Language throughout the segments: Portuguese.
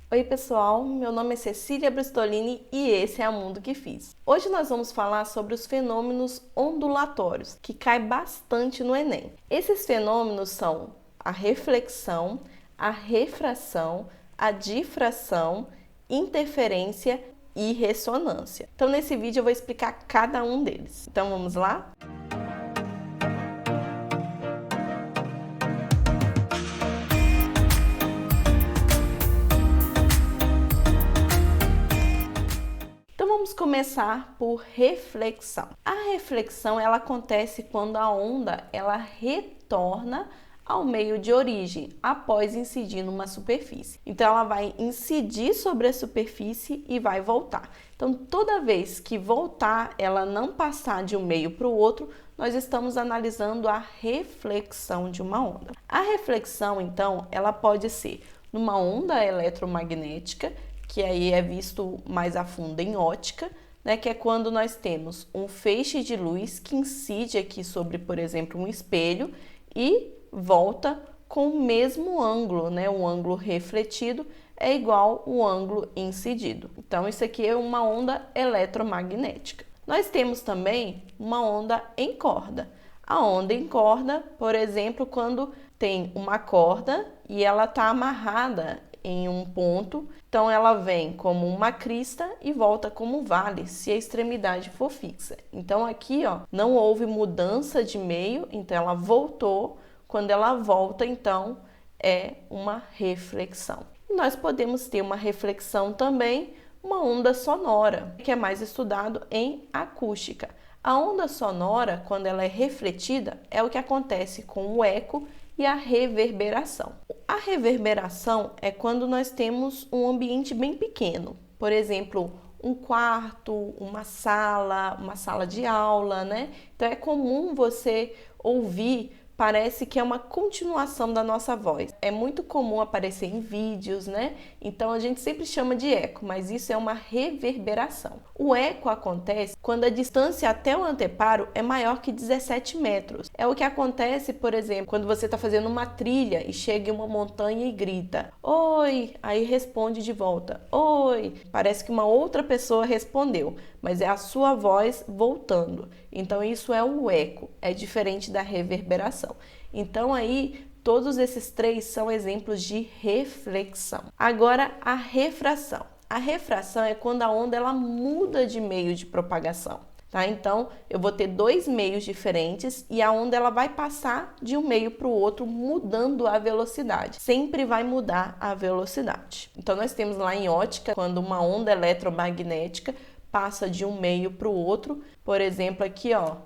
Oi pessoal, meu nome é Cecília Brustolini e esse é o Mundo que Fiz. Hoje nós vamos falar sobre os fenômenos ondulatórios, que caem bastante no Enem. Esses fenômenos são a reflexão, a refração, a difração, interferência e ressonância. Então nesse vídeo eu vou explicar cada um deles. Então vamos lá? Vamos começar por reflexão. A reflexão ela acontece quando a onda ela retorna ao meio de origem após incidir numa superfície. Então ela vai incidir sobre a superfície e vai voltar. Então toda vez que voltar, ela não passar de um meio para o outro, nós estamos analisando a reflexão de uma onda. A reflexão, então, ela pode ser numa onda eletromagnética, que aí é visto mais a fundo em ótica, né, que é quando nós temos um feixe de luz que incide aqui sobre, por exemplo, um espelho e volta com o mesmo ângulo, né? O ângulo refletido é igual ao ângulo incidido. Então, isso aqui é uma onda eletromagnética. Nós temos também uma onda em corda. A onda em corda, por exemplo, quando tem uma corda e ela está amarrada em um ponto, então ela vem como uma crista e volta como um vale, se a extremidade for fixa. Então aqui, ó, não houve mudança de meio, então ela voltou. Quando ela volta, então é uma reflexão. E nós podemos ter uma reflexão também, uma onda sonora, que é mais estudado em acústica. A onda sonora, quando ela é refletida, é o que acontece com o eco e a reverberação. A reverberação é quando nós temos um ambiente bem pequeno, por exemplo, um quarto, uma sala de aula, né? Então é comum você ouvir, parece que é uma continuação da nossa voz. É muito comum aparecer em vídeos, né? Então a gente sempre chama de eco, mas isso é uma reverberação. O eco acontece quando a distância até o anteparo é maior que 17 metros. É o que acontece, por exemplo, quando você está fazendo uma trilha e chega em uma montanha e grita "Oi!", aí responde de volta "Oi!". Parece que uma outra pessoa respondeu, mas é a sua voz voltando. Então isso é o eco, é diferente da reverberação. Então aí todos esses três são exemplos de reflexão. Agora a refração. A refração é quando a onda ela muda de meio de propagação. Tá? Então, eu vou ter dois meios diferentes e a onda ela vai passar de um meio para o outro, mudando a velocidade. Sempre vai mudar a velocidade. Então, nós temos lá em ótica, quando uma onda eletromagnética passa de um meio para o outro. Por exemplo, aqui, ó,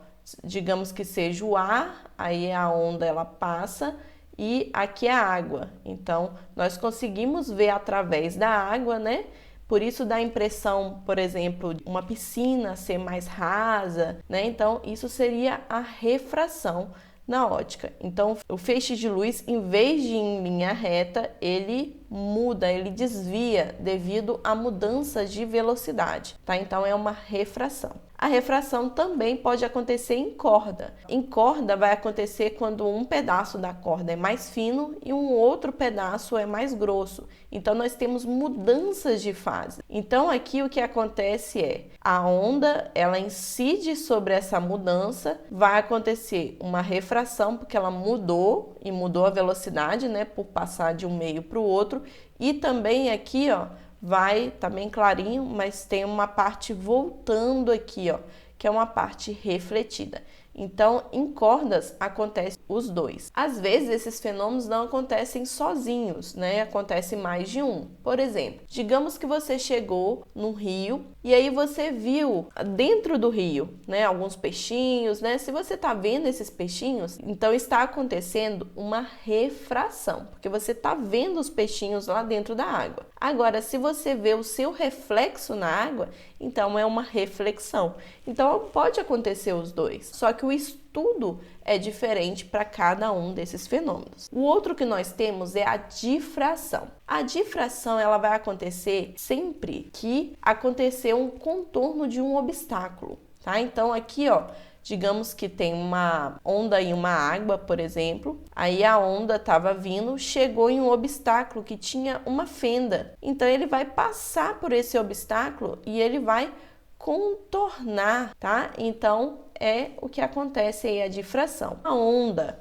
digamos que seja o ar, aí a onda ela passa e aqui é a água. Então, nós conseguimos ver através da água, né? Por isso dá a impressão, por exemplo, de uma piscina ser mais rasa, né? Então, isso seria a refração na ótica. Então, o feixe de luz, em vez de ir em linha reta, ele muda, ele desvia devido à mudança de velocidade, tá? Então, é uma refração. A refração também pode acontecer em corda. Em corda vai acontecer quando um pedaço da corda é mais fino e um outro pedaço é mais grosso. Então nós temos mudanças de fase. Então aqui o que acontece é a onda, ela incide sobre essa mudança, vai acontecer uma refração porque ela mudou e mudou a velocidade, né, por passar de um meio para o outro. E também aqui, ó, vai, tá bem clarinho, mas tem uma parte voltando aqui, ó, que é uma parte refletida. Então, em cordas acontece os dois. Às vezes esses fenômenos não acontecem sozinhos, né? Acontece mais de um. Por exemplo, digamos que você chegou no rio e aí você viu dentro do rio, né, alguns peixinhos, né? Se você tá vendo esses peixinhos, então está acontecendo uma refração, porque você tá vendo os peixinhos lá dentro da água. Agora, se você vê o seu reflexo na água, então é uma reflexão. Então pode acontecer os dois, só que o estudo é diferente para cada um desses fenômenos. O outro que nós temos é a difração. A difração ela vai acontecer sempre que acontecer um contorno de um obstáculo, tá? Então aqui, ó, Digamos que tem uma onda em uma água, por exemplo, aí a onda estava vindo, chegou em um obstáculo que tinha uma fenda. Então ele vai passar por esse obstáculo e ele vai contornar, tá? Então é o que acontece aí, a difração. A onda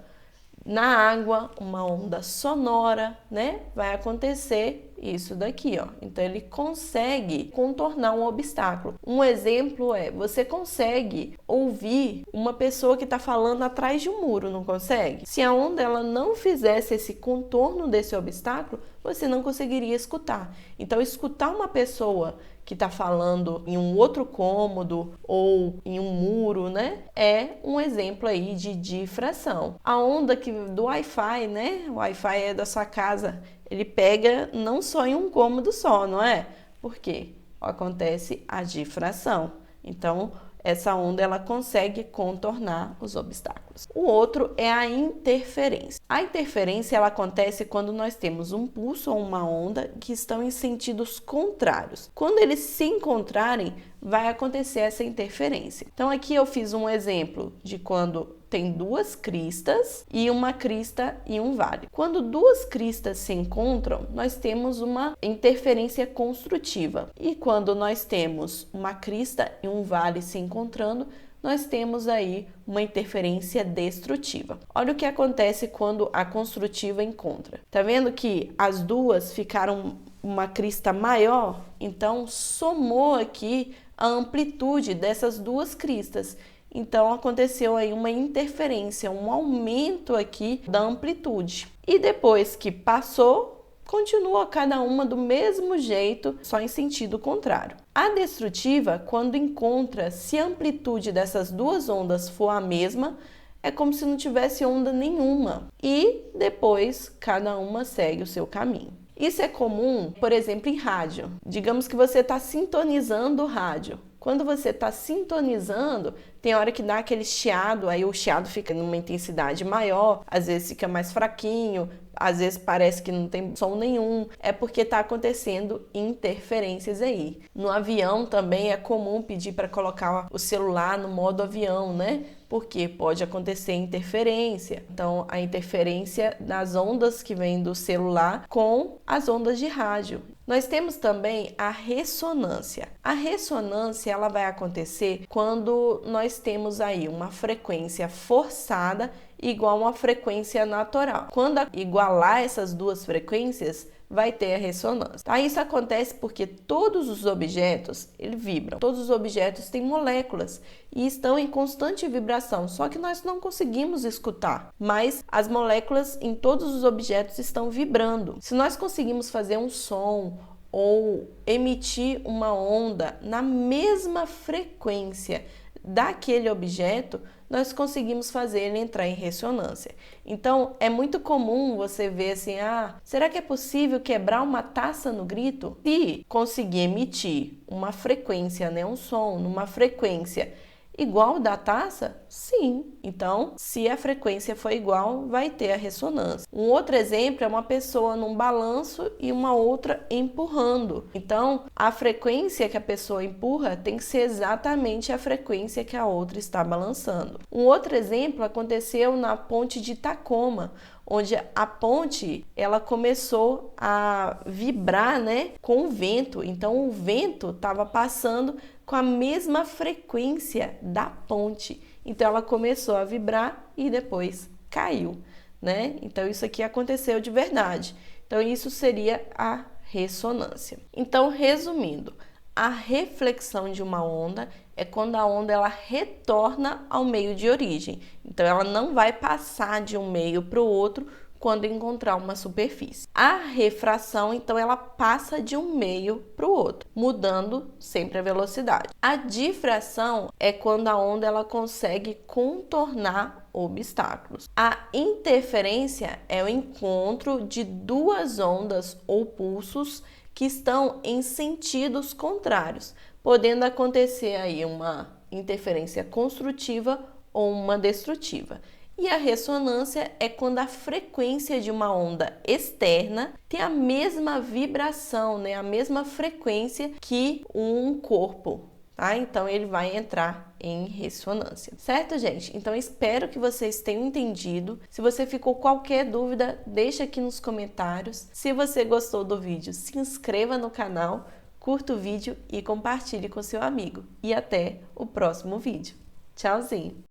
na água, uma onda sonora, né? Vai acontecer isso daqui, ó. Então ele consegue contornar um obstáculo. Um exemplo é, você consegue ouvir uma pessoa que está falando atrás de um muro, não consegue? Se a onda ela não fizesse esse contorno desse obstáculo, você não conseguiria escutar. Então escutar uma pessoa que está falando em um outro cômodo ou em um muro, né? É um exemplo aí de difração. A onda do Wi-Fi, né? O Wi-Fi é da sua casa, ele pega não só em um cômodo só, não é? Por quê? Acontece a difração. Então, essa onda ela consegue contornar os obstáculos. O outro é a interferência. A interferência ela acontece quando nós temos um pulso ou uma onda que estão em sentidos contrários. Quando eles se encontrarem, vai acontecer essa interferência. Então aqui eu fiz um exemplo de quando tem duas cristas e uma crista e um vale. Quando duas cristas se encontram, nós temos uma interferência construtiva. E quando nós temos uma crista e um vale se encontrando, nós temos aí uma interferência destrutiva. Olha o que acontece quando a construtiva encontra. Tá vendo que as duas ficaram uma crista maior? Então somou aqui a amplitude dessas duas cristas. Então aconteceu aí uma interferência, um aumento aqui da amplitude. E depois que passou, continua cada uma do mesmo jeito, só em sentido contrário. A destrutiva, quando encontra, se a amplitude dessas duas ondas for a mesma, é como se não tivesse onda nenhuma. E depois cada uma segue o seu caminho. Isso é comum, por exemplo, em rádio. Digamos que você está sintonizando o rádio. Quando você está sintonizando, tem hora que dá aquele chiado, aí o chiado fica numa intensidade maior, às vezes fica mais fraquinho, às vezes parece que não tem som nenhum. É porque está acontecendo interferências aí. No avião também é comum pedir para colocar o celular no modo avião, né? Porque pode acontecer interferência. Então, a interferência das ondas que vêm do celular com as ondas de rádio. Nós temos também a ressonância. A ressonância ela vai acontecer quando nós temos aí uma frequência forçada igual a uma frequência natural. Quando igualar essas duas frequências, vai ter a ressonância. Tá? Isso acontece porque todos os objetos eles vibram. Todos os objetos têm moléculas e estão em constante vibração, só que nós não conseguimos escutar, mas as moléculas em todos os objetos estão vibrando. Se nós conseguimos fazer um som ou emitir uma onda na mesma frequência daquele objeto, nós conseguimos fazer ele entrar em ressonância. Então, é muito comum você ver assim, será que é possível quebrar uma taça no grito? Se conseguir emitir uma frequência, né, um som numa frequência igual da taça? Sim. Então, se a frequência for igual, vai ter a ressonância. Um outro exemplo é uma pessoa num balanço e uma outra empurrando. Então, a frequência que a pessoa empurra tem que ser exatamente a frequência que a outra está balançando. Um outro exemplo aconteceu na ponte de Tacoma, onde a ponte ela começou a vibrar, né, com o vento. Então, o vento estava passando com a mesma frequência da ponte. Então ela começou a vibrar e depois caiu, né? Então isso aqui aconteceu de verdade. Então isso seria a ressonância. Então, resumindo, a reflexão de uma onda é quando a onda ela retorna ao meio de origem. Então ela não vai passar de um meio para o outro quando encontrar uma superfície. A refração, então, ela passa de um meio para o outro, mudando sempre a velocidade. A difração é quando a onda ela consegue contornar obstáculos. A interferência é o encontro de duas ondas ou pulsos que estão em sentidos contrários, podendo acontecer aí uma interferência construtiva ou uma destrutiva. E a ressonância é quando a frequência de uma onda externa tem a mesma vibração, né? A mesma frequência que um corpo, tá? Então ele vai entrar em ressonância. Certo, gente? Então espero que vocês tenham entendido. Se você ficou com qualquer dúvida, deixa aqui nos comentários. Se você gostou do vídeo, se inscreva no canal, curta o vídeo e compartilhe com seu amigo. E até o próximo vídeo. Tchauzinho!